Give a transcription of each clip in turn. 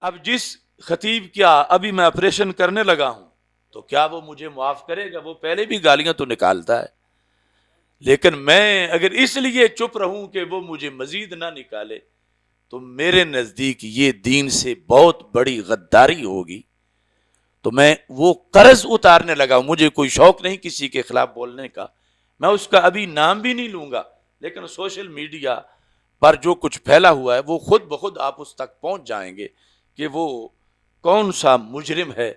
اب جس خطیب کیا ابھی میں آپریشن کرنے لگا ہوں تو کیا وہ مجھے معاف کرے گا؟ وہ پہلے بھی گالیاں تو نکالتا ہے، لیکن میں اگر اس لیے چپ رہوں کہ وہ مجھے مزید نہ نکالے تو میرے نزدیک یہ دین سے بہت بڑی غداری ہوگی. تو میں وہ قرض اتارنے لگا ہوں. مجھے کوئی شوق نہیں کسی کے خلاف بولنے کا، میں اس کا ابھی نام بھی نہیں لوں گا، لیکن سوشل میڈیا پر جو کچھ پھیلا ہوا ہے وہ خود بخود آپ اس تک پہنچ جائیں گے کہ وہ کون سا مجرم ہے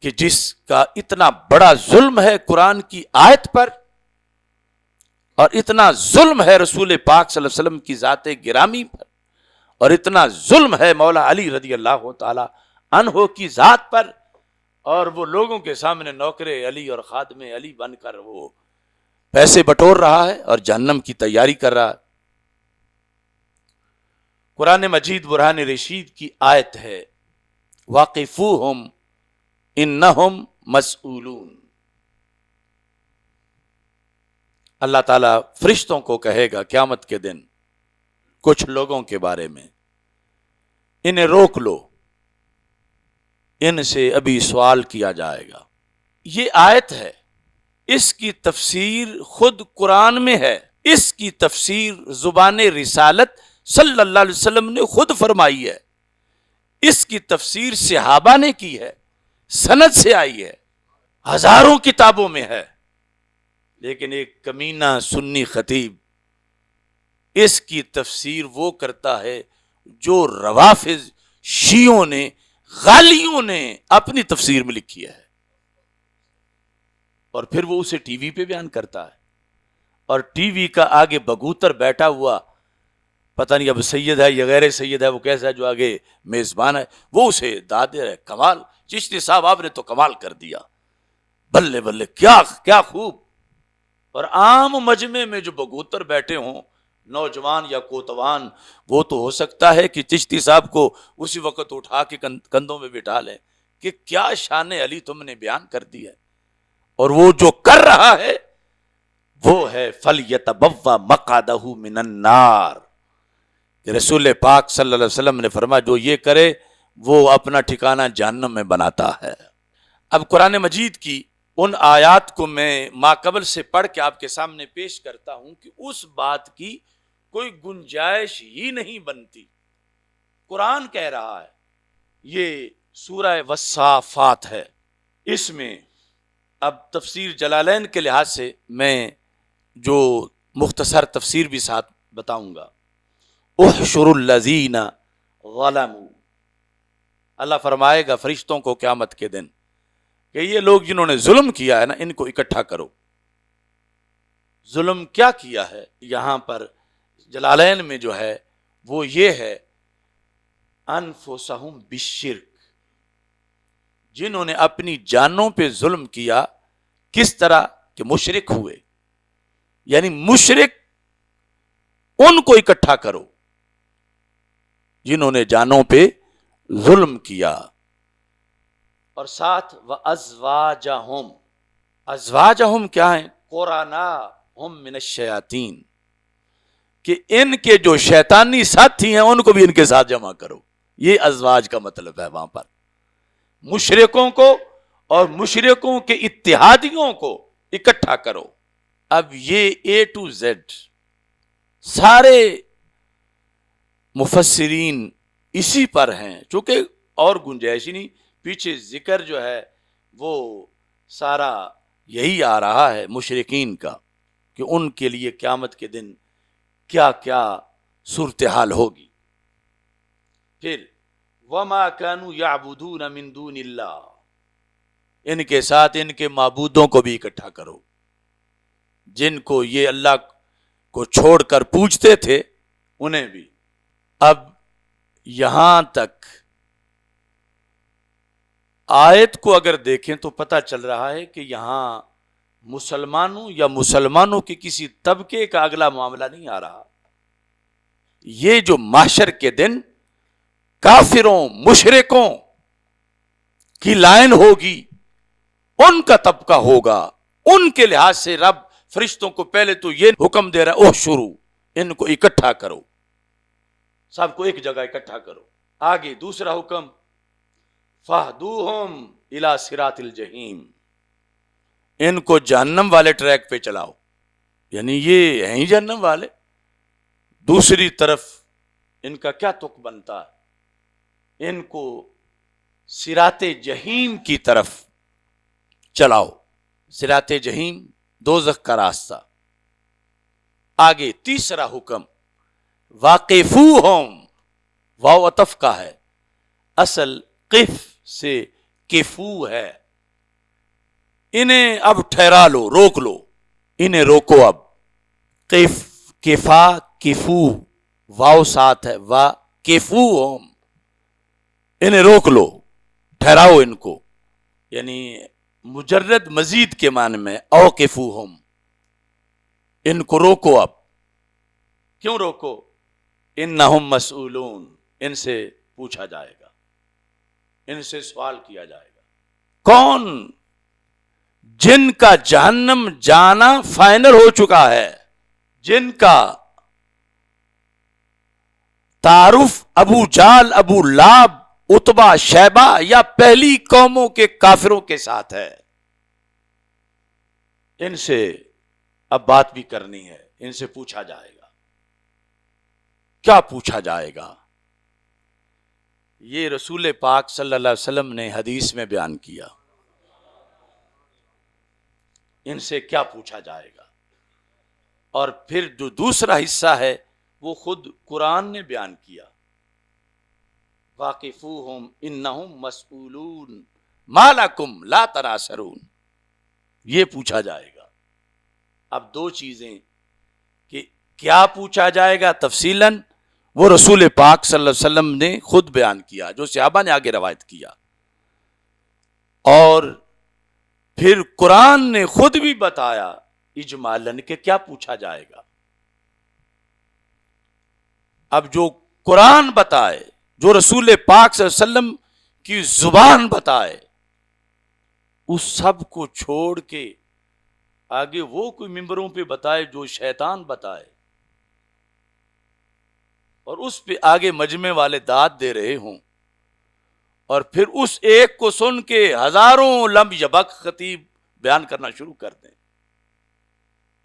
کہ جس کا اتنا بڑا ظلم ہے قرآن کی آیت پر، اور اتنا ظلم ہے رسول پاک صلی اللہ علیہ وسلم کی ذات گرامی پر، اور اتنا ظلم ہے مولا علی رضی اللہ تعالی عنہ کی ذات پر، اور وہ لوگوں کے سامنے نوکر علی اور خادم علی بن کر وہ پیسے بٹور رہا ہے اور جہنم کی تیاری کر رہا ہے. قرآن مجید برہان رشید کی آیت ہے واقفوہم انہم مسئولون. اللہ تعالیٰ فرشتوں کو کہے گا قیامت کے دن کچھ لوگوں کے بارے میں، انہیں روک لو، ان سے ابھی سوال کیا جائے گا. یہ آیت ہے، اس کی تفسیر خود قرآن میں ہے، اس کی تفسیر زبان رسالت صلی اللہ علیہ وسلم نے خود فرمائی ہے، اس کی تفسیر صحابہ نے کی ہے، سند سے آئی ہے، ہزاروں کتابوں میں ہے. لیکن ایک کمینہ سنی خطیب اس کی تفسیر وہ کرتا ہے جو روافض شیعوں نے غالیوں نے اپنی تفسیر میں لکھی ہے، اور پھر وہ اسے ٹی وی پہ بیان کرتا ہے، اور ٹی وی کا آگے بگوتر بیٹھا ہوا پتہ نہیں اب سید ہے یا غیر سید ہے، وہ کیسا ہے جو آگے میزبان ہے، وہ اسے داد دے رہے کمال چشتی صاحب آپ نے تو کمال کر دیا، بلے بلے کیا خوب. اور عام مجمع میں جو بگوتر بیٹھے ہوں نوجوان یا کوتوان، وہ تو ہو سکتا ہے کہ چشتی صاحب کو اسی وقت اٹھا کے کندھوں میں بٹھا لیں کہ کیا شان علی تم نے بیان کر دی ہے. اور وہ جو کر رہا ہے وہ ہے فَلْيَتَبَوَّأْ مَقْعَدَهُ مِنَ النَّارِ، کہ رسول پاک صلی اللہ علیہ وسلم نے فرمایا جو یہ کرے وہ اپنا ٹھکانہ جہنم میں بناتا ہے. اب قرآن مجید کی ان آیات کو میں ماقبل سے پڑھ کے آپ کے سامنے پیش کرتا ہوں کہ اس بات کی کوئی گنجائش ہی نہیں بنتی. قرآن کہہ رہا ہے، یہ سورہ والصافات ہے، اس میں اب تفسیر جلالین کے لحاظ سے میں جو مختصر تفسیر بھی ساتھ بتاؤں گا. احشر الذین ظلموا، اللہ فرمائے گا فرشتوں کو قیامت کے دن کہ یہ لوگ جنہوں نے ظلم کیا ہے نا ان کو اکٹھا کرو. ظلم کیا کیا ہے یہاں پر جلالین میں جو ہے وہ یہ ہے انفسہم بالشرک، جنہوں نے اپنی جانوں پہ ظلم کیا. کس طرح کہ مشرک ہوئے، یعنی مشرک ان کو اکٹھا کرو جنہوں نے جانوں پہ ظلم کیا. اور ساتھ وَأَزْوَاجَهُمْ، ازواجہم کیا ہیں؟ قُرَنَاهُمْ مِنَ الشَّيَاطِينِ، کہ ان کے جو شیطانی ساتھی ہیں ان کو بھی ان کے ساتھ جمع کرو. یہ ازواج کا مطلب ہے وہاں پر مشرکوں کو اور مشرکوں کے اتحادیوں کو اکٹھا کرو. اب یہ اے ٹو زیڈ سارے مفسرین اسی پر ہیں، چونکہ اور گنجائش ہی نہیں. پیچھے ذکر جو ہے وہ سارا یہی آ رہا ہے مشرکین کا کہ ان کے لیے قیامت کے دن کیا کیا صورتحال ہوگی. پھر وَمَا كَانُوا يَعْبُدُونَ مِن دُونِ اللَّهِ، ان کے ساتھ ان کے معبودوں کو بھی اکٹھا کرو جن کو یہ اللہ کو چھوڑ کر پوجتے تھے انہیں بھی. اب یہاں تک آیت کو اگر دیکھیں تو پتہ چل رہا ہے کہ یہاں مسلمانوں یا مسلمانوں کے کسی طبقے کا اگلا معاملہ نہیں آ رہا. یہ جو محشر کے دن کافروں مشرکوں کی لائن ہوگی ان کا طبقہ ہوگا. ان کے لحاظ سے رب فرشتوں کو پہلے تو یہ حکم دے رہا ہے احشروا، ان کو اکٹھا کرو، سب کو ایک جگہ اکٹھا کرو. آگے دوسرا حکم فَاهْدُوهُمْ إِلَى صِرَاطِ الْجَحِيمِ، ان کو جہنم والے ٹریک پہ چلاؤ، یعنی یہ ہیں ہی جہنم والے، دوسری طرف ان کا کیا تک بنتا ہے، ان کو صراط جہیم کی طرف چلاؤ۔ صراط جہیم دوزخ کا راستہ۔ آگے تیسرا حکم واقفوہم، واو عطف کا ہے، اصل قف سے کفو ہے، انہیں اب ٹھہرا لو، روک لو، انہیں روکو اب۔ قف، کفا، کفو، واو ساتھ ہے، واقفوہم، انہیں روک لو، ٹھہراؤ ان کو، یعنی مجرد مزید کے معنی میں اوقفوہم، ان کو روکو اب۔ کیوں روکو؟ انہم مسئولون، ان سے پوچھا جائے گا، ان سے سوال کیا جائے گا۔ کون؟ جن کا جہنم جانا فائنل ہو چکا ہے، جن کا تعارف ابو جال، ابو لاب، اتبا، شیبہ یا پہلی قوموں کے کافروں کے ساتھ ہے، ان سے اب بات بھی کرنی ہے، ان سے پوچھا جائے گا۔ کیا پوچھا جائے گا؟ یہ رسول پاک صلی اللہ علیہ وسلم نے حدیث میں بیان کیا، ان سے کیا پوچھا جائے گا۔ اور پھر جو دوسرا حصہ ہے وہ خود قرآن نے بیان کیا، واقفوہم انہم مسئولون ما لکم لا تناصرون، یہ پوچھا جائے گا۔ اب دو چیزیں کہ کیا پوچھا جائے گا تفصیلاً، وہ رسول پاک صلی اللہ علیہ وسلم نے خود بیان کیا، جو صحابہ نے آگے روایت کیا، اور پھر قرآن نے خود بھی بتایا اجمالاً کہ کیا پوچھا جائے گا۔ اب جو قرآن بتائے، جو رسول پاک صلی اللہ علیہ وسلم کی زبان بتائے، اس سب کو چھوڑ کے آگے وہ کوئی ممبروں پہ بتائے جو شیطان بتائے، اور اس پہ آگے مجمع والے داد دے رہے ہوں، اور پھر اس ایک کو سن کے ہزاروں لم یبک خطیب بیان کرنا شروع کر دیں،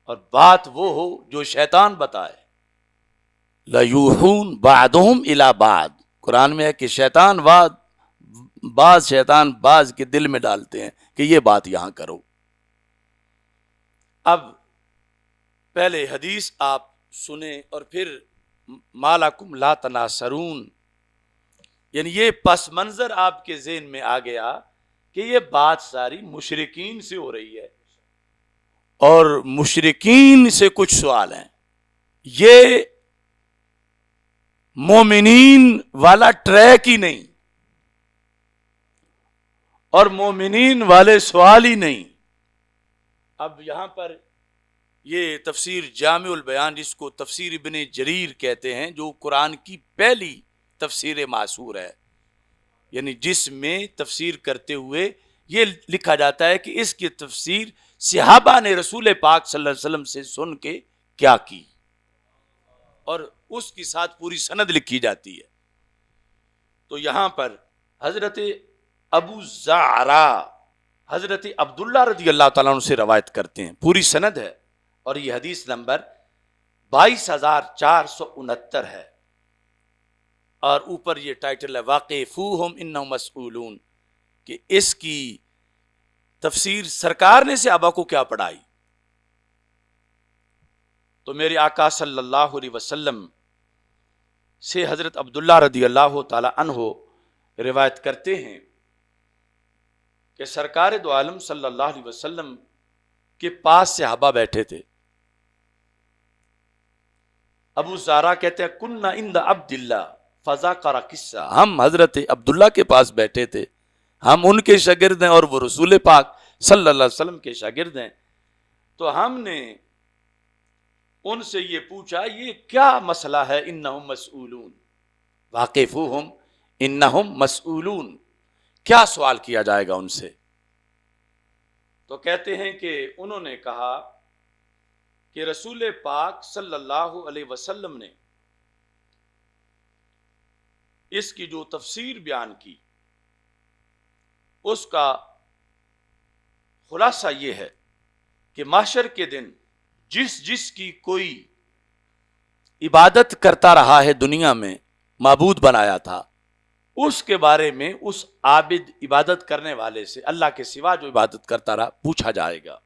اور بات وہ ہو جو شیطان بتائے۔ لَيُوحُونَ بَعْضُهُمْ إِلَى بَعْضٍ، قرآن میں ہے کہ شیطان بعض کے دل میں ڈالتے ہیں کہ یہ بات یہاں کرو۔ اب پہلے حدیث آپ سنیں اور پھر ما لکم لا تناصرون، یعنی یہ پس منظر آپ کے ذہن میں آ گیا کہ یہ بات ساری مشرکین سے ہو رہی ہے، اور مشرکین سے کچھ سوال ہیں، یہ مومنین والا ٹریک ہی نہیں، اور مومنین والے سوال ہی نہیں۔ اب یہاں پر یہ تفسیر جامع البیان، جس کو تفسیر ابن جریر کہتے ہیں، جو قرآن کی پہلی تفسیر معصور ہے، یعنی جس میں تفسیر کرتے ہوئے یہ لکھا جاتا ہے کہ اس کی تفسیر صحابہ نے رسول پاک صلی اللہ علیہ وسلم سے سن کے کیا کی، اور اس کے ساتھ پوری سند لکھی جاتی ہے۔ تو یہاں پر حضرت ابو زعرا حضرت عبداللہ رضی اللہ تعالیٰ عنہ سے روایت کرتے ہیں، پوری سند ہے، اور یہ حدیث نمبر 22,469 ہے، اور اوپر یہ ٹائٹل ہے واقفوہم انہم مسئولون، کہ اس کی تفسیر سرکار نے صحابہ کو کیا پڑھائی۔ تو میرے آقا صلی اللہ علیہ وسلم سے حضرت عبداللہ رضی اللہ تعالی عنہ روایت کرتے ہیں کہ سرکار دو عالم صلی اللہ علیہ وسلم کے پاس صحابہ بیٹھے تھے۔ ابو زارا کہتے ہیں کننا عند عبداللہ فذاکر قصہ، ہم حضرت عبداللہ کے پاس بیٹھے تھے، ہم ان کے شاگرد ہیں اور وہ رسول پاک صلی اللہ علیہ وسلم کے شاگرد ہیں، تو ہم نے ان سے یہ پوچھا یہ کیا مسئلہ ہے، انہم مسئولون، واقفوہم انہم مسئولون، کیا سوال کیا جائے گا ان سے؟ تو کہتے ہیں کہ انہوں نے کہا کہ رسول پاک صلی اللہ علیہ وسلم نے اس کی جو تفسیر بیان کی اس کا خلاصہ یہ ہے کہ محشر کے دن جس کی کوئی عبادت کرتا رہا ہے دنیا میں، معبود بنایا تھا، اس کے بارے میں اس عابد عبادت کرنے والے سے، اللہ کے سوا جو عبادت کرتا رہا، پوچھا جائے گا۔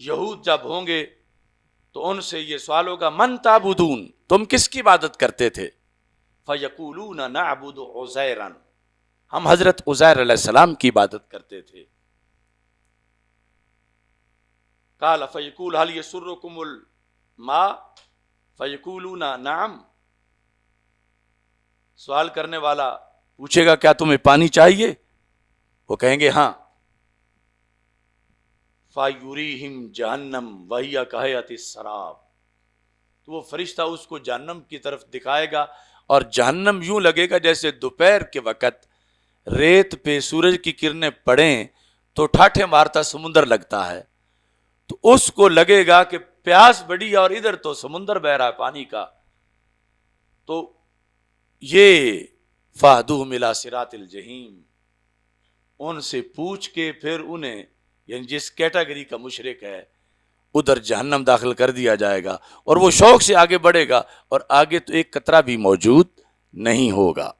یہود جب ہوں گے تو ان سے یہ سوال ہوگا، من تعبدون، تم کس کی عبادت کرتے تھے؟ فیقولون نعبد عزیرا، ہم حضرت عزیر علیہ السلام کی عبادت کرتے تھے۔ قال فیقول هل یسرکم الماء فیقولون نعم، سوال کرنے والا پوچھے گا کیا تمہیں پانی چاہیے؟ وہ کہیں گے ہاں۔ فَيُرِيهِمْ جَهَنَّمْ وَهِيَ كَهَيْئَةِ السَّرَابِ، تو وہ فرشتہ اس کو جہنم کی طرف دکھائے گا، اور جہنم یوں لگے گا جیسے دوپہر کے وقت ریت پہ سورج کی کرنیں پڑیں تو ٹھاٹھے مارتا سمندر لگتا ہے، تو اس کو لگے گا کہ پیاس بڑی اور ادھر تو سمندر بہ رہا ہے پانی کا۔ تو یہ فَاهْدُوهُمْ إِلَىٰ صِرَاطِ الْجَحِيمِ، ان سے پوچھ کے پھر انہیں، یعنی جس کیٹیگری کا مشرک ہے، ادھر جہنم داخل کر دیا جائے گا، اور وہ شوق سے آگے بڑھے گا، اور آگے تو ایک قطرہ بھی موجود نہیں ہوگا۔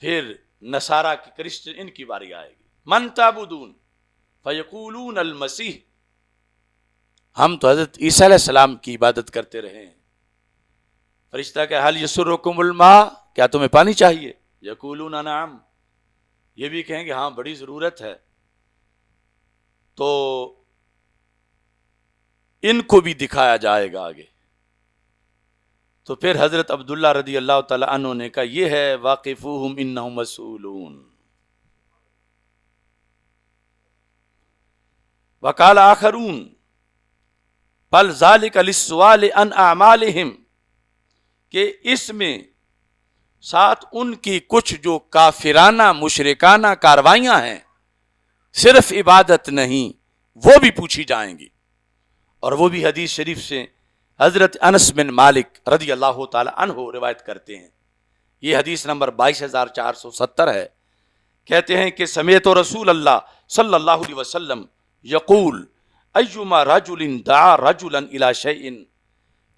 پھر نصارہ کی، کرسچن، ان کی باری آئے گی، من تعبدون فیقولون المسیح، ہم تو حضرت عیسیٰ علیہ السلام کی عبادت کرتے رہے ہیں۔ فرشتہ کہ حل یسرکم الماء، کیا تمہیں پانی چاہیے؟ یقولون نعم، یہ بھی کہیں گے ہاں بڑی ضرورت ہے۔ تو ان کو بھی دکھایا جائے گا آگے۔ تو پھر حضرت عبداللہ رضی اللہ تعالی عنہ نے کہا یہ ہے واقفوہم انہم مسئولون۔ وقال آخرون بل ذلک للسؤال عن اعمالہم، کہ اس میں ساتھ ان کی کچھ جو کافرانہ مشرکانہ کاروائیاں ہیں، صرف عبادت نہیں، وہ بھی پوچھی جائیں گی۔ اور وہ بھی حدیث شریف سے حضرت انس بن مالک رضی اللہ تعالی عنہ روایت کرتے ہیں، یہ حدیث نمبر 22470 ہے۔ کہتے ہیں کہ سمعت رسول اللہ صلی اللہ علیہ وسلم یقول ایما رجل دعا رجلا الی شیء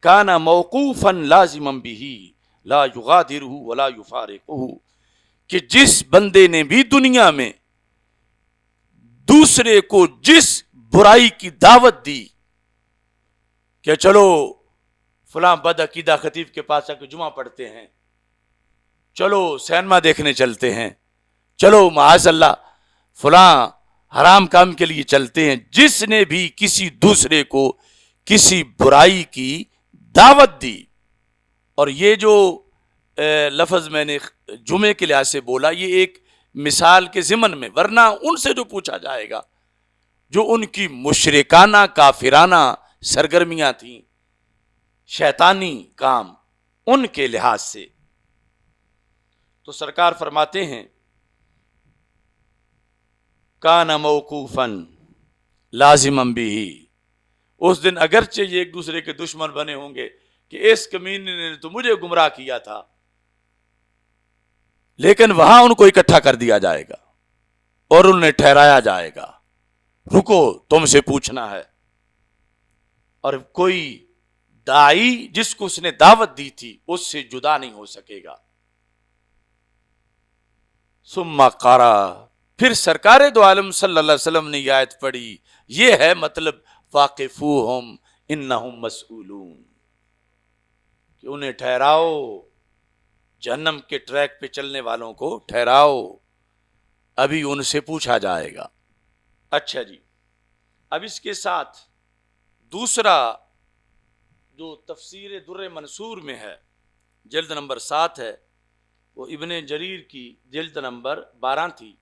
کان موقوفا لازما به لا یغادرہ ولا یفارقہ، کہ جس بندے نے بھی دنیا میں دوسرے کو جس برائی کی دعوت دی کہ چلو فلاں بد عقیدہ خطیب کے پاس آ کے جمعہ پڑھتے ہیں، چلو سینما دیکھنے چلتے ہیں، چلو معاذ اللہ فلاں حرام کام کے لیے چلتے ہیں، جس نے بھی کسی دوسرے کو کسی برائی کی دعوت دی، اور یہ جو لفظ میں نے جمعے کے لحاظ سے بولا یہ ایک مثال کے ضمن میں، ورنہ ان سے جو پوچھا جائے گا جو ان کی مشرکانہ کافرانہ سرگرمیاں تھیں، شیطانی کام، ان کے لحاظ سے۔ تو سرکار فرماتے ہیں کان موقوفا لازما بہ، اس دن اگرچہ یہ ایک دوسرے کے دشمن بنے ہوں گے کہ اس کمینے نے تو مجھے گمراہ کیا تھا، لیکن وہاں ان کو اکٹھا کر دیا جائے گا اور انہیں ٹھہرایا جائے گا، رکو تم سے پوچھنا ہے۔ اور کوئی داعی جس کو اس نے دعوت دی تھی اس سے جدا نہیں ہو سکے گا۔ ثم قرأ، پھر سرکار دو عالم صلی اللہ علیہ وسلم نے یہ آیت پڑھی، یہ ہے مطلب واقفوہم انہم مسئولون، کہ انہیں ٹھہراؤ، جہنم کے ٹریک پہ چلنے والوں کو ٹھہراؤ، ابھی ان سے پوچھا جائے گا۔ اچھا جی، اب اس کے ساتھ دوسرا جو تفسیر در منصور میں ہے، جلد نمبر 7 ہے، وہ ابن جریر کی جلد نمبر 12 تھی،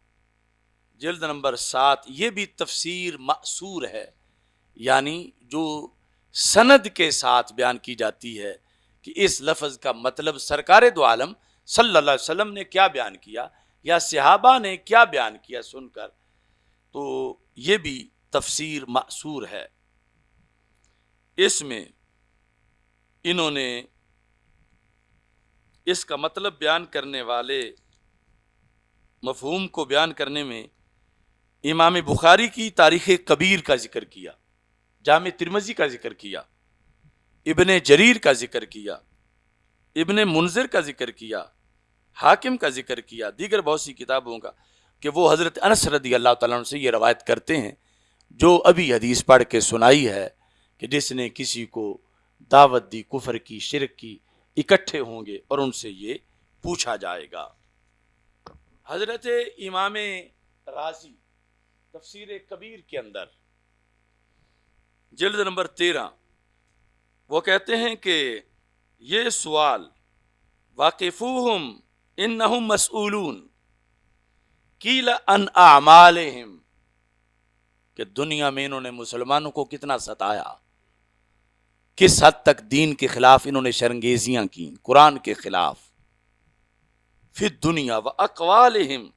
جلد نمبر 7 یہ بھی تفسیر مأثور ہے، یعنی جو سند کے ساتھ بیان کی جاتی ہے کہ اس لفظ کا مطلب سرکار دو عالم صلی اللہ علیہ وسلم نے کیا بیان کیا یا صحابہ نے کیا بیان کیا سن کر، تو یہ بھی تفسیر مأثور ہے۔ اس میں انہوں نے اس کا مطلب بیان کرنے والے مفہوم کو بیان کرنے میں امام بخاری کی تاریخ کبیر کا ذکر کیا، جامع ترمذی کا ذکر کیا، ابن جریر کا ذکر کیا، ابن منذر کا ذکر کیا، حاکم کا ذکر کیا، دیگر بہت سی کتابوں کا، کہ وہ حضرت انس رضی اللہ تعالیٰ عنہ سے یہ روایت کرتے ہیں جو ابھی حدیث پڑھ کے سنائی ہے کہ جس نے کسی کو دعوت دی کفر کی، شرک کی، اکٹھے ہوں گے اور ان سے یہ پوچھا جائے گا۔ حضرت امام رازی تفسیر کبیر کے اندر جلد نمبر 13 وہ کہتے ہیں کہ یہ سوال واقفوہم انہم مسئولون قیل ان اعمالہم، کہ دنیا میں انہوں نے مسلمانوں کو کتنا ستایا، کس حد تک دین کے خلاف انہوں نے شرنگیزیاں کی، قرآن کے خلاف، فی الدنیا و اقوالہم،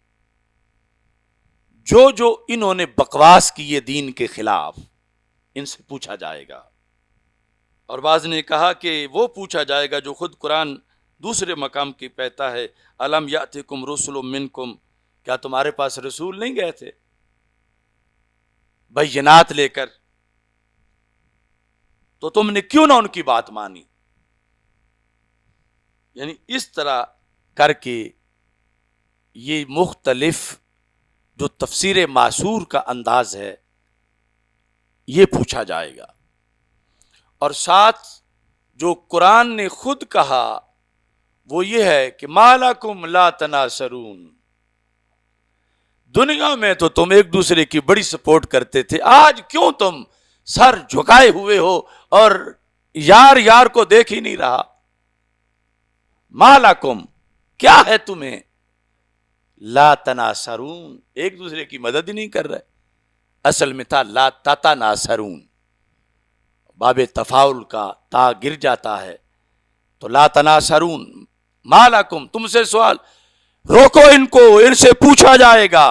جو انہوں نے بکواس کی ہے دین کے خلاف، ان سے پوچھا جائے گا۔ اور بعض نے کہا کہ وہ پوچھا جائے گا جو خود قرآن دوسرے مقام کی کہتا ہے الم یاتکم رسل منکم، کیا تمہارے پاس رسول نہیں گئے تھے بینات لے کر، تو تم نے کیوں نہ ان کی بات مانی؟ یعنی اس طرح کر کے یہ مختلف جو تفسیر معصور کا انداز ہے یہ پوچھا جائے گا۔ اور ساتھ جو قرآن نے خود کہا وہ یہ ہے کہ ما لکم لا تناصرون، دنیا میں تو تم ایک دوسرے کی بڑی سپورٹ کرتے تھے، آج کیوں تم سر جھکائے ہوئے ہو اور یار کو دیکھ ہی نہیں رہا؟ ما لکم، کیا ہے تمہیں؟ لا تناصرون، ایک دوسرے کی مدد ہی نہیں کر رہے۔ اصل میں تھا لا تتناصرون، باب تفاعل کا تا گر جاتا ہے تو لا تناصرون، ما لکم، تم سے سوال، روکو ان کو، ان سے پوچھا جائے گا۔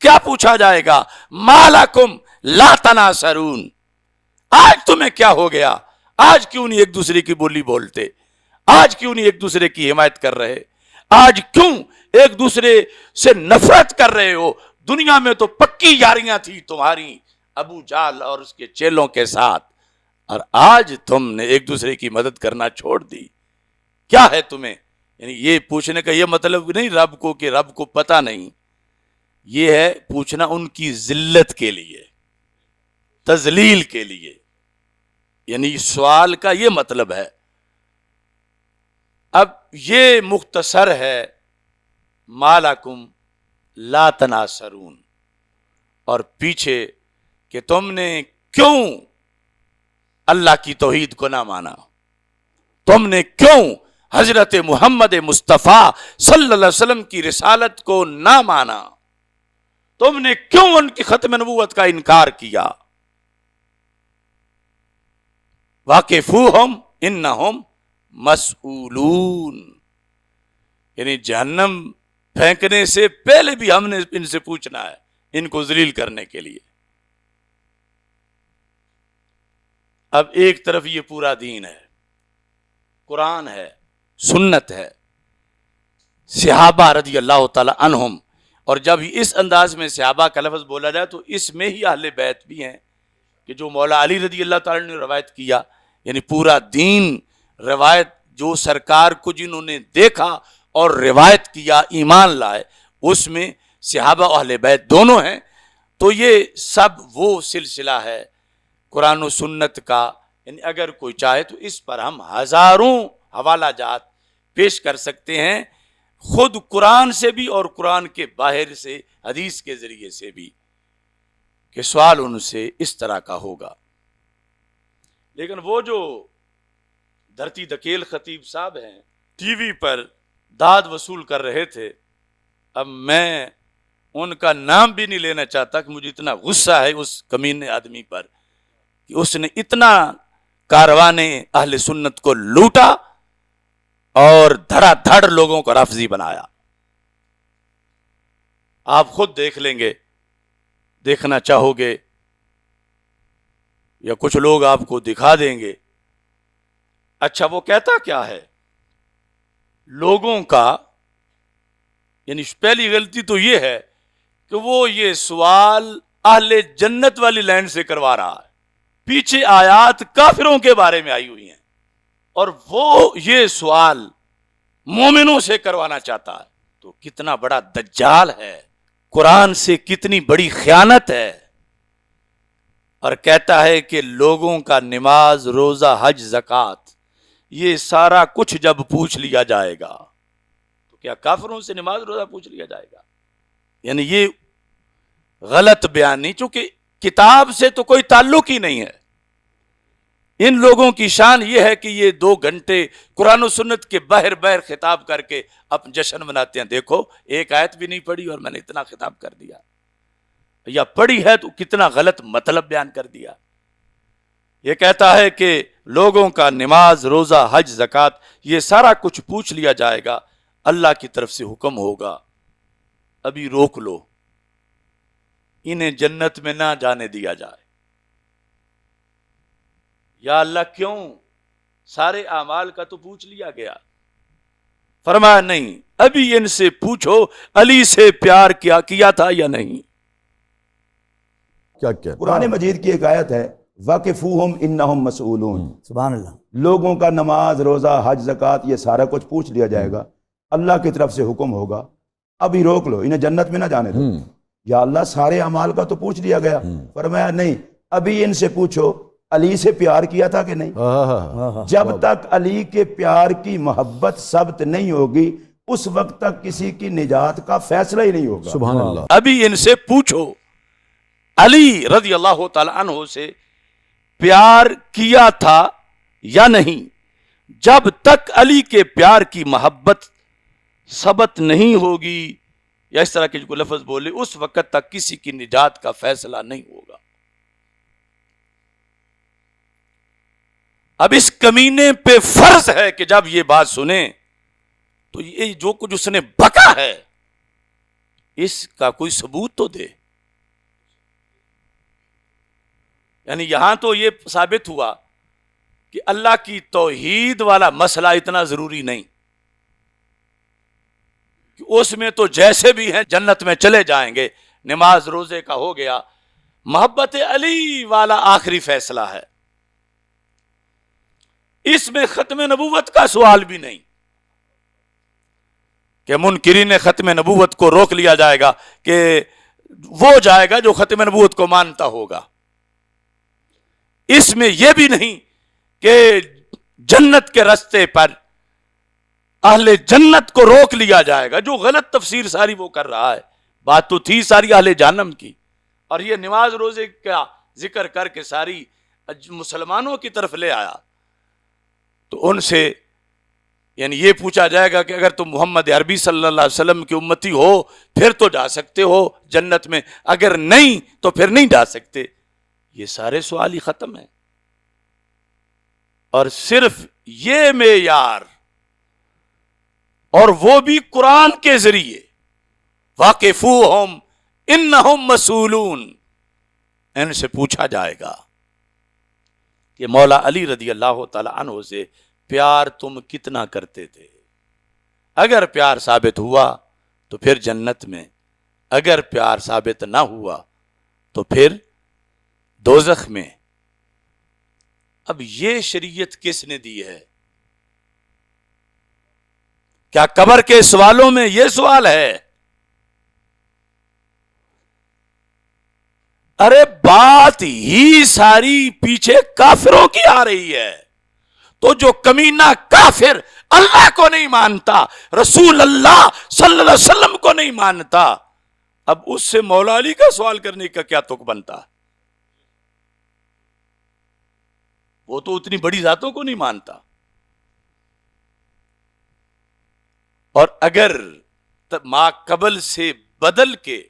کیا پوچھا جائے گا؟ ما لکم لا تناصرون، آج تمہیں کیا ہو گیا؟ آج کیوں نہیں ایک دوسرے کی بولی بولتے؟ آج کیوں نہیں ایک دوسرے کی حمایت کر رہے؟ آج کیوں ایک دوسرے سے نفرت کر رہے ہو؟ دنیا میں تو پکی یاریاں تھی تمہاری ابو جہل اور اس کے چیلوں کے ساتھ، اور آج تم نے ایک دوسرے کی مدد کرنا چھوڑ دی، کیا ہے تمہیں؟ یعنی یہ پوچھنے کا یہ مطلب نہیں رب کو کہ رب کو پتہ نہیں، یہ ہے پوچھنا ان کی ذلت کے لیے، تذلیل کے لیے، یعنی سوال کا یہ مطلب ہے۔ اب یہ مختصر ہے ما لکم لا تناصرون، اور پیچھے کہ تم نے کیوں اللہ کی توحید کو نہ مانا، تم نے کیوں حضرت محمد مصطفیٰ صلی اللہ علیہ وسلم کی رسالت کو نہ مانا، تم نے کیوں ان کی ختم نبوت کا انکار کیا؟ واقفوہم انہم مسئولون، یعنی جہنم پھینکنے سے پہلے بھی ہم نے ان سے پوچھنا ہے، ان کو ذلیل کرنے کے لیے۔ اب ایک طرف یہ پورا دین ہے، قرآن ہے، سنت ہے، صحابہ رضی اللہ تعالی عنہم، اور جب اس انداز میں صحابہ کا لفظ بولا جائے تو اس میں ہی اہل بیت بھی ہیں، کہ جو مولا علی رضی اللہ تعالی نے روایت کیا، یعنی پورا دین روایت، جو سرکار کو جنہوں نے دیکھا اور روایت کیا، ایمان لائے، اس میں صحابہ و اہل بیت دونوں ہیں۔ تو یہ سب وہ سلسلہ ہے قرآن و سنت کا، یعنی اگر کوئی چاہے تو اس پر ہم ہزاروں حوالہ جات پیش کر سکتے ہیں، خود قرآن سے بھی اور قرآن کے باہر سے حدیث کے ذریعے سے بھی، کہ سوال ان سے اس طرح کا ہوگا۔ لیکن وہ جو دھرتی دھکیل خطیب صاحب ہیں، ٹی وی پر داد وصول کر رہے تھے، اب میں ان کا نام بھی نہیں لینا چاہتا کہ مجھے اتنا غصہ ہے اس کمینے آدمی پر کہ اس نے اتنا کاروان اہل سنت کو لوٹا اور دھڑا دھڑ لوگوں کو رافضی بنایا۔ آپ خود دیکھ لیں گے، دیکھنا چاہو گے یا کچھ لوگ آپ کو دکھا دیں گے۔ اچھا وہ کہتا کیا ہے؟ لوگوں کا یعنی پہلی غلطی تو یہ ہے کہ وہ یہ سوال اہل جنت والی لائن سے کروا رہا ہے، پیچھے آیات کافروں کے بارے میں آئی ہوئی ہیں اور وہ یہ سوال مومنوں سے کروانا چاہتا ہے. تو کتنا بڑا دجال ہے، قرآن سے کتنی بڑی خیانت ہے. اور کہتا ہے کہ لوگوں کا نماز، روزہ، حج، زکوٰۃ یہ سارا کچھ جب پوچھ لیا جائے گا تو کیا کافروں سے نماز روزہ پوچھ لیا جائے گا؟ یعنی یہ غلط بیان نہیں، چونکہ کتاب سے تو کوئی تعلق ہی نہیں ہے. ان لوگوں کی شان یہ ہے کہ یہ 2 گھنٹے قرآن و سنت کے بہر خطاب کر کے اپنا جشن مناتے ہیں. دیکھو ایک آیت بھی نہیں پڑھی اور میں نے اتنا خطاب کر دیا، یا پڑھی ہے تو کتنا غلط مطلب بیان کر دیا. یہ کہتا ہے کہ لوگوں کا نماز، روزہ، حج، زکوٰۃ یہ سارا کچھ پوچھ لیا جائے گا، اللہ کی طرف سے حکم ہوگا ابھی روک لو، انہیں جنت میں نہ جانے دیا جائے. یا اللہ کیوں؟ سارے اعمال کا تو پوچھ لیا گیا. فرمایا نہیں، ابھی ان سے پوچھو علی سے پیار کیا تھا یا نہیں. کیا قرآن مجید کی ایک آیت ہے، وَقِفُوهُمْ إِنَّهُمْ مَسْئُولُونَ. سبحان اللہ. لوگوں کا نماز، روزہ، حج، زکوٰۃ یہ سارا کچھ پوچھ لیا جائے گا، اللہ کی طرف سے حکم ہوگا ابھی روک لو، انہیں جنت میں نہ جانے دو. یا اللہ سارے اعمال کا تو پوچھ لیا گیا. فرمایا نہیں، ابھی ان سے پوچھو علی سے پیار کیا تھا کہ نہیں. جب تک علی کے پیار کی محبت ثبت نہیں ہوگی اس وقت تک کسی کی نجات کا فیصلہ ہی نہیں ہوگا. سبحان اللہ. ابھی ان سے پوچھو علی رضی اللہ تعالی عنہ سے پیار کیا تھا یا نہیں. جب تک علی کے پیار کی محبت ثبت نہیں ہوگی یا اس طرح کے جو لفظ بولے اس وقت تک کسی کی نجات کا فیصلہ نہیں ہوگا. اب اس کمینے پہ فرض ہے کہ جب یہ بات سنیں تو یہ جو کچھ اس نے بکا ہے اس کا کوئی ثبوت تو دے. یعنی یہاں تو یہ ثابت ہوا کہ اللہ کی توحید والا مسئلہ اتنا ضروری نہیں کہ اس میں تو جیسے بھی ہیں جنت میں چلے جائیں گے. نماز روزے کا ہو گیا، محبت علی والا آخری فیصلہ ہے. اس میں ختم نبوت کا سوال بھی نہیں کہ منکرین ختم نبوت کو روک لیا جائے گا کہ وہ جائے گا جو ختم نبوت کو مانتا ہوگا. اس میں یہ بھی نہیں کہ جنت کے راستے پر اہل جنت کو روک لیا جائے گا، جو غلط تفسیر ساری وہ کر رہا ہے. بات تو تھی ساری اہل جہنم کی، اور یہ نماز روزے کا ذکر کر کے ساری مسلمانوں کی طرف لے آیا. تو ان سے یعنی یہ پوچھا جائے گا کہ اگر تم محمد عربی صلی اللہ علیہ وسلم کی امتی ہو پھر تو جا سکتے ہو جنت میں، اگر نہیں تو پھر نہیں جا سکتے. یہ سارے سوال ہی ختم ہیں. اور صرف یہ معیار، اور وہ بھی قرآن کے ذریعے، واقفوہم انہم مسئولون، ان سے پوچھا جائے گا کہ مولا علی رضی اللہ تعالی عنہ سے پیار تم کتنا کرتے تھے. اگر پیار ثابت ہوا تو پھر جنت میں، اگر پیار ثابت نہ ہوا تو پھر دوزخ میں. اب یہ شریعت کس نے دی ہے؟ کیا قبر کے سوالوں میں یہ سوال ہے؟ ارے بات ہی ساری پیچھے کافروں کی آ رہی ہے. تو جو کمینہ کافر اللہ کو نہیں مانتا، رسول اللہ صلی اللہ علیہ وسلم کو نہیں مانتا، اب اس سے مولا علی کا سوال کرنے کا کیا تک بنتا؟ وہ تو اتنی بڑی ذاتوں کو نہیں مانتا. اور اگر ما قبل سے بدل کے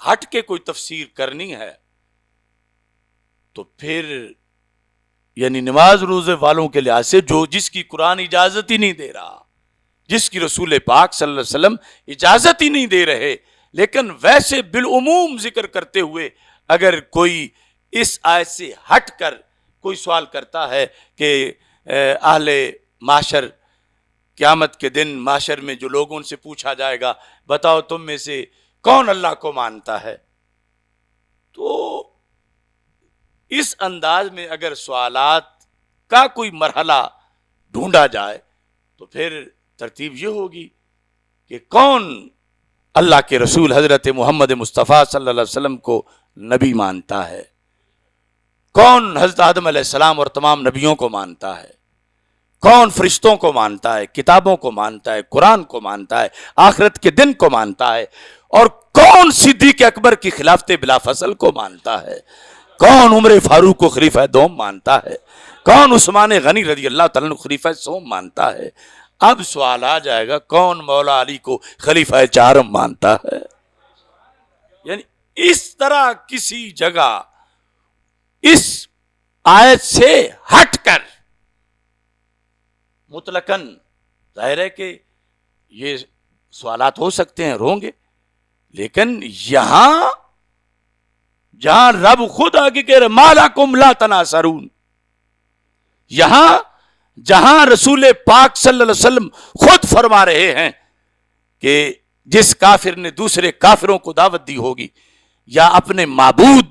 ہٹ کے کوئی تفسیر کرنی ہے تو پھر یعنی نماز روزے والوں کے لحاظ سے جس کی قرآن اجازت ہی نہیں دے رہا، جس کی رسول پاک صلی اللہ علیہ وسلم اجازت ہی نہیں دے رہے، لیکن ویسے بالعموم ذکر کرتے ہوئے اگر کوئی اس آیت سے ہٹ کر کوئی سوال کرتا ہے کہ اہل معاشر قیامت کے دن معاشر میں جو لوگوں سے پوچھا جائے گا بتاؤ تم میں سے کون اللہ کو مانتا ہے، تو اس انداز میں اگر سوالات کا کوئی مرحلہ ڈھونڈا جائے تو پھر ترتیب یہ ہوگی کہ کون اللہ کے رسول حضرت محمد مصطفیٰ صلی اللہ علیہ وسلم کو نبی مانتا ہے، کون حضرت آدم علیہ السلام اور تمام نبیوں کو مانتا ہے، کون فرشتوں کو مانتا ہے، کتابوں کو مانتا ہے، قرآن کو مانتا ہے، آخرت کے دن کو مانتا ہے، اور کون صدیق اکبر کی خلافت بلا فصل کو مانتا ہے، کون عمر فاروق کو خلیفہ دوم مانتا ہے، کون عثمان غنی رضی اللہ تعالیٰ عنہ خلیفہ سوم مانتا ہے۔ اب سوال آ جائے گا کون مولا علی کو خلیفہ چارم مانتا ہے۔ یعنی اس طرح کسی جگہ اس آیت سے ہٹ کر مطلقاً ظاہر ہے کہ یہ سوالات ہو سکتے ہیں، ہوں گے، لیکن یہاں جہاں رب خود آگے کہہ رہے ما لکم لا تناصرون، یہاں جہاں رسول پاک صلی اللہ علیہ وسلم خود فرما رہے ہیں کہ جس کافر نے دوسرے کافروں کو دعوت دی ہوگی یا اپنے معبود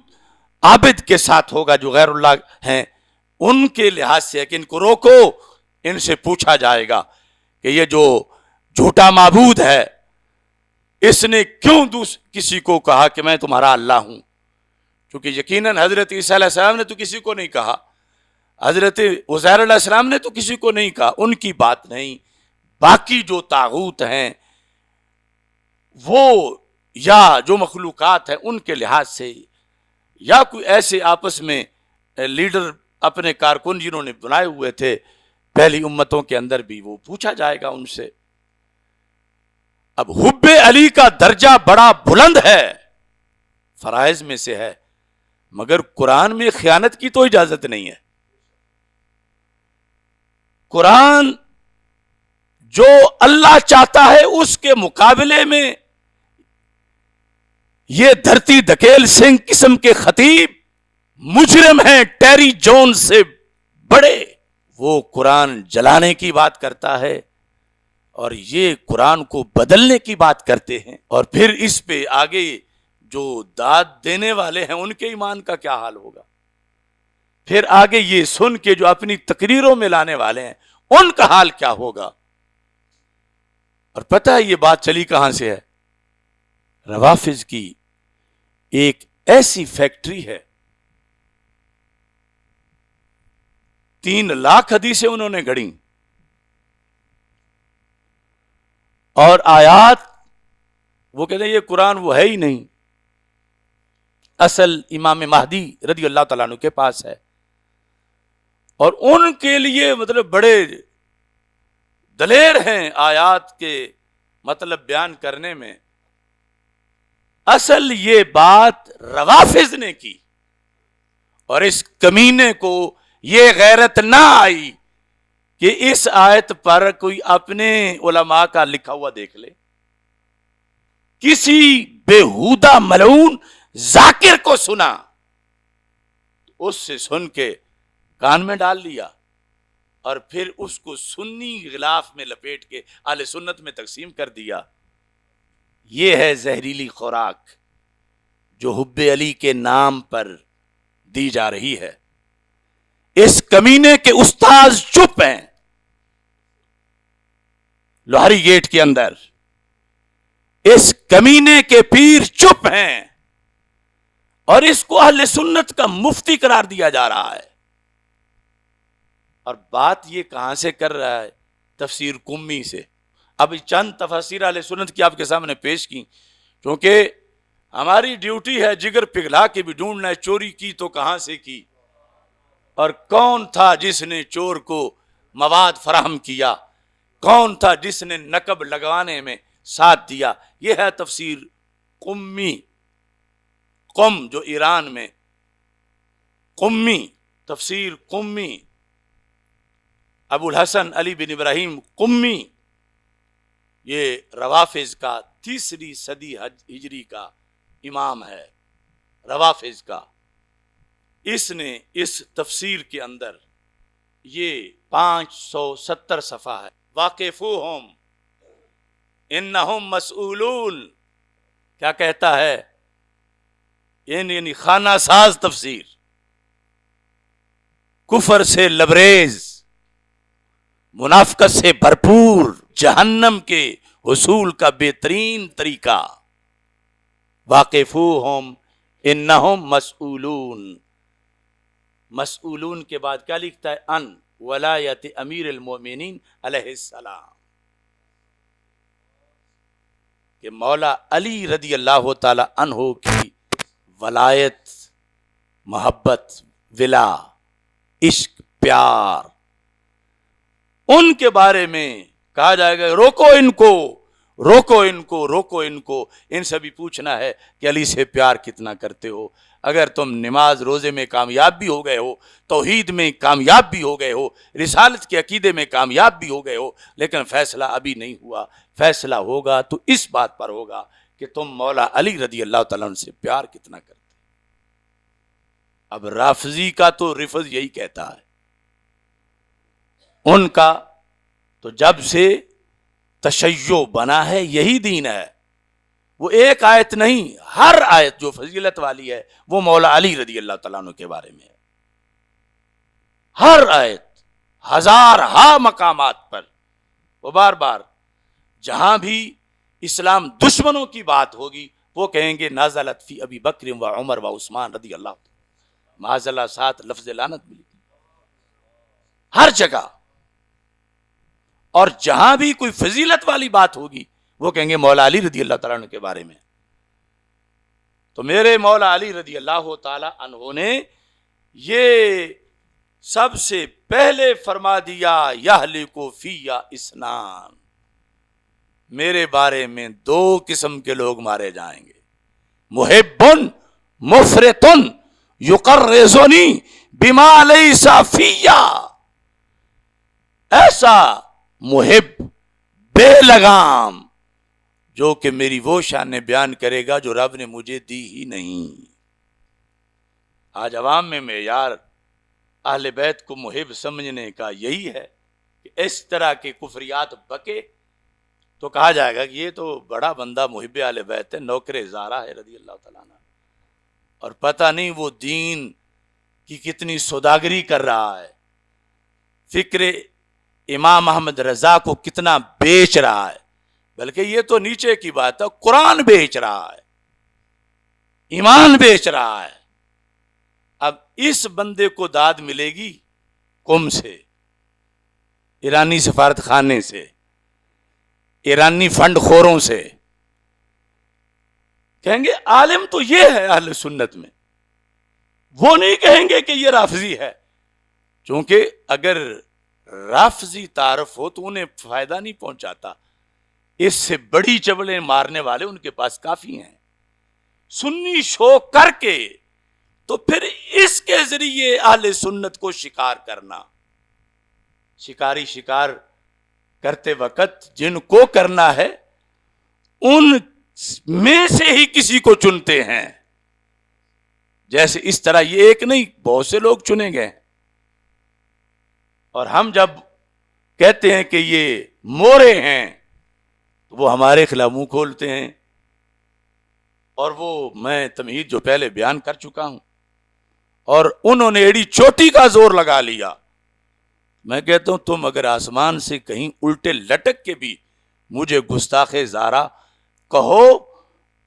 عابد کے ساتھ ہوگا جو غیر اللہ ہیں، ان کے لحاظ سے کہ ان کو روکو، ان سے پوچھا جائے گا کہ یہ جو جھوٹا معبود ہے اس نے کیوں کسی کو کہا کہ میں تمہارا اللہ ہوں، کیونکہ یقیناً حضرت عیسیٰ علیہ السلام نے تو کسی کو نہیں کہا، حضرت عزیر علیہ السلام نے تو کسی کو نہیں کہا، ان کی بات نہیں۔ باقی جو طاغوت ہیں وہ یا جو مخلوقات ہیں ان کے لحاظ سے، یا کوئی ایسے آپس میں لیڈر اپنے کارکن جنہوں نے بنائے ہوئے تھے پہلی امتوں کے اندر بھی، وہ پوچھا جائے گا ان سے۔ اب حب علی کا درجہ بڑا بلند ہے، فرائض میں سے ہے، مگر قرآن میں خیانت کی تو اجازت نہیں ہے۔ قرآن جو اللہ چاہتا ہے اس کے مقابلے میں یہ دھرتی دھکیل سنگھ قسم کے خطیب مجرم ہیں ٹیری جون سے بڑے، وہ قرآن جلانے کی بات کرتا ہے اور یہ قرآن کو بدلنے کی بات کرتے ہیں، اور پھر اس پہ آگے جو داد دینے والے ہیں ان کے ایمان کا کیا حال ہوگا، پھر آگے یہ سن کے جو اپنی تقریروں میں لانے والے ہیں ان کا حال کیا ہوگا۔ اور پتہ ہے یہ بات چلی کہاں سے ہے؟ روافض کی ایک ایسی فیکٹری ہے، 3 لاکھ حدیثیں انہوں نے گھڑیں اور آیات، وہ کہتے ہیں یہ قرآن وہ ہے ہی نہیں، اصل امام مہدی رضی اللہ تعالیٰ عنہ کے پاس ہے، اور ان کے لیے مطلب بڑے دلیر ہیں آیات کے مطلب بیان کرنے میں۔ اصل یہ بات روافض نے کی، اور اس کمینے کو یہ غیرت نہ آئی کہ اس آیت پر کوئی اپنے علماء کا لکھا ہوا دیکھ لے، کسی بےہودہ ملعون ذاکر کو سنا، اس سے سن کے کان میں ڈال لیا اور پھر اس کو سنی غلاف میں لپیٹ کے اہل سنت میں تقسیم کر دیا۔ یہ ہے زہریلی خوراک جو حب علی کے نام پر دی جا رہی ہے۔ اس کمینے کے استاذ چپ ہیں لوہاری گیٹ کے اندر، اس کمینے کے پیر چپ ہیں، اور اس کو اہل سنت کا مفتی قرار دیا جا رہا ہے۔ اور بات یہ کہاں سے کر رہا ہے؟ تفسیر قمی سے۔ اب چند تفاسیر اہل سنت کی آپ کے سامنے پیش کی، کیونکہ ہماری ڈیوٹی ہے جگر پگھلا کے بھی ڈھونڈنا ہے چوری کی تو کہاں سے کی، اور کون تھا جس نے چور کو مواد فراہم کیا، کون تھا جس نے نقب لگوانے میں ساتھ دیا۔ یہ ہے تفسیر قمی، قم جو ایران میں، قمی تفسیر قمی، ابو الحسن علی بن ابراہیم قمی، یہ روافظ کا 3 صدی ہجری کا امام ہے، روافظ کا۔ اس نے اس تفسیر کے اندر یہ 570 صفحہ ہے. واقفوہم انہم مسئولون. کیا کہتا ہے؟ یعنی خانہ ساز تفسیر، کفر سے لبریز، منافقت سے بھرپور، جہنم کے حصول کا بہترین طریقہ. واقفوہم انہم مسئولون. مسئولون کے بعد کیا لکھتا ہے؟ ان ولایت امیر المومنین علیہ السلام، کہ مولا علی رضی اللہ تعالی عنہ کی ولایت، محبت، ولا، عشق، پیار، ان کے بارے میں کہا جائے گا روکو ان کو، روکو ان کو، روکو ان کو. ان سے بھی پوچھنا ہے کہ علی سے پیار کتنا کرتے ہو. اگر تم نماز روزے میں کامیاب بھی ہو گئے ہو، توحید میں کامیاب بھی ہو گئے ہو، رسالت کے عقیدے میں کامیاب بھی ہو گئے ہو، لیکن فیصلہ ابھی نہیں ہوا. فیصلہ ہوگا تو اس بات پر ہوگا کہ تم مولا علی رضی اللہ تعالیٰ عنہ سے پیار کتنا کرتے. اب رافضی کا تو رفض یہی کہتا ہے، ان کا تو جب سے تشیع بنا ہے یہی دین ہے. وہ ایک آیت نہیں، ہر آیت جو فضیلت والی ہے وہ مولا علی رضی اللہ تعالیٰ عنہ کے بارے میں ہے. ہر آیت، ہزارہا مقامات پر وہ بار بار جہاں بھی اسلام دشمنوں کی بات ہوگی وہ کہیں گے نازلت فی ابی بکر و عمر و عثمان رضی اللہ تعالیٰ. معاذ اللہ ساتھ لفظ لعنت ملی ہر جگہ. اور جہاں بھی کوئی فضیلت والی بات ہوگی وہ کہیں گے مولا علی رضی اللہ تعالیٰ عنہ کے بارے میں. تو میرے مولا علی رضی اللہ تعالیٰ عنہ نے یہ سب سے پہلے فرما دیا یہلک فی اثنان، میرے بارے میں 2 قسم کے لوگ مارے جائیں گے. محب مفرط یقرزنی بما لیس فی، ایسا محب بے لگام جو کہ میری وہ شان بیان کرے گا جو رب نے مجھے دی ہی نہیں. آج عوام میں معیار اہل بیت کو محب سمجھنے کا یہی ہے کہ اس طرح کے کفریات بکے تو کہا جائے گا کہ یہ تو بڑا بندہ محب اہل بیت ہے، نوکر زارا ہے رضی اللہ تعالیٰ عنہ، اور پتہ نہیں وہ دین کی کتنی سوداگری کر رہا ہے، فکر امام احمد رضا کو کتنا بیچ رہا ہے. بلکہ یہ تو نیچے کی بات ہے، قرآن بیچ رہا ہے، ایمان بیچ رہا ہے. اب اس بندے کو داد ملے گی قم سے، ایرانی سفارت خانے سے، ایرانی فنڈ خوروں سے. کہیں گے عالم تو یہ ہے اہل سنت میں، وہ نہیں کہیں گے کہ یہ رافضی ہے. چونکہ اگر رافضی تعارف ہو تو انہیں فائدہ نہیں پہنچاتا، اس سے بڑی چبلیں مارنے والے ان کے پاس کافی ہیں. سنی شو کر کے تو پھر اس کے ذریعے اہل سنت کو شکار کرنا. شکاری شکار کرتے وقت جن کو کرنا ہے ان میں سے ہی کسی کو چنتے ہیں. جیسے اس طرح یہ ایک نہیں بہت سے لوگ چنے گئے، اور ہم جب کہتے ہیں کہ یہ مورے ہیں تو وہ ہمارے خلاف منہ کھولتے ہیں. اور وہ میں تمہید جو پہلے بیان کر چکا ہوں، اور انہوں نے ایڑی چوٹی کا زور لگا لیا. میں کہتا ہوں تم اگر آسمان سے کہیں الٹے لٹک کے بھی مجھے گستاخ زارا کہو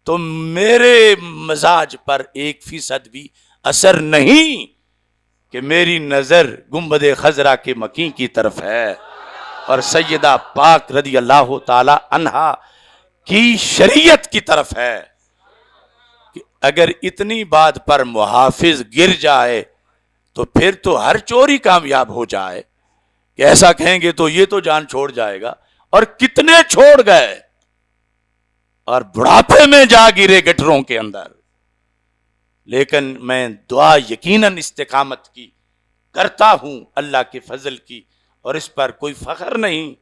تو میرے مزاج پر 1% بھی اثر نہیں کہ میری نظر گنبد خضرا کے مکین کی طرف ہے اور سیدہ پاک رضی اللہ تعالی عنہا کی شریعت کی طرف ہے. کہ اگر اتنی بات پر محافظ گر جائے تو پھر تو ہر چوری کامیاب ہو جائے کہ ایسا کہیں گے تو یہ تو جان چھوڑ جائے گا. اور کتنے چھوڑ گئے اور بڑھاپے میں جا گرے گٹروں کے اندر. لیکن میں دعا یقیناً استقامت کی کرتا ہوں اللہ کے فضل کی، اور اس پر کوئی فخر نہیں،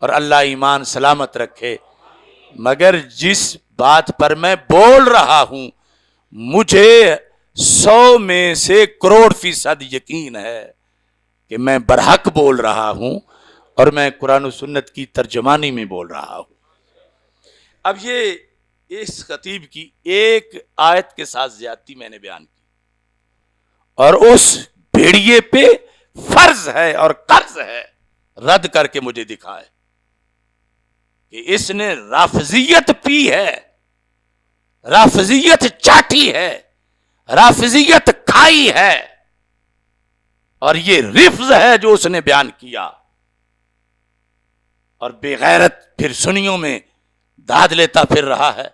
اور اللہ ایمان سلامت رکھے. مگر جس بات پر میں بول رہا ہوں مجھے 100 میں سے 1,00,00,000% یقین ہے کہ میں برحق بول رہا ہوں اور میں قرآن و سنت کی ترجمانی میں بول رہا ہوں. اب یہ اس خطیب کی ایک آیت کے ساتھ زیادتی میں نے بیان کی اور اس بھیڑیے پہ فرض ہے اور قرض ہے رد کر کے مجھے دکھائے کہ اس نے رافضیت پی ہے، رافضیت چاٹی ہے، رافضیت کھائی ہے، اور یہ رفض ہے جو اس نے بیان کیا. اور بے غیرت پھر سنیوں میں داد لیتا پھر رہا ہے.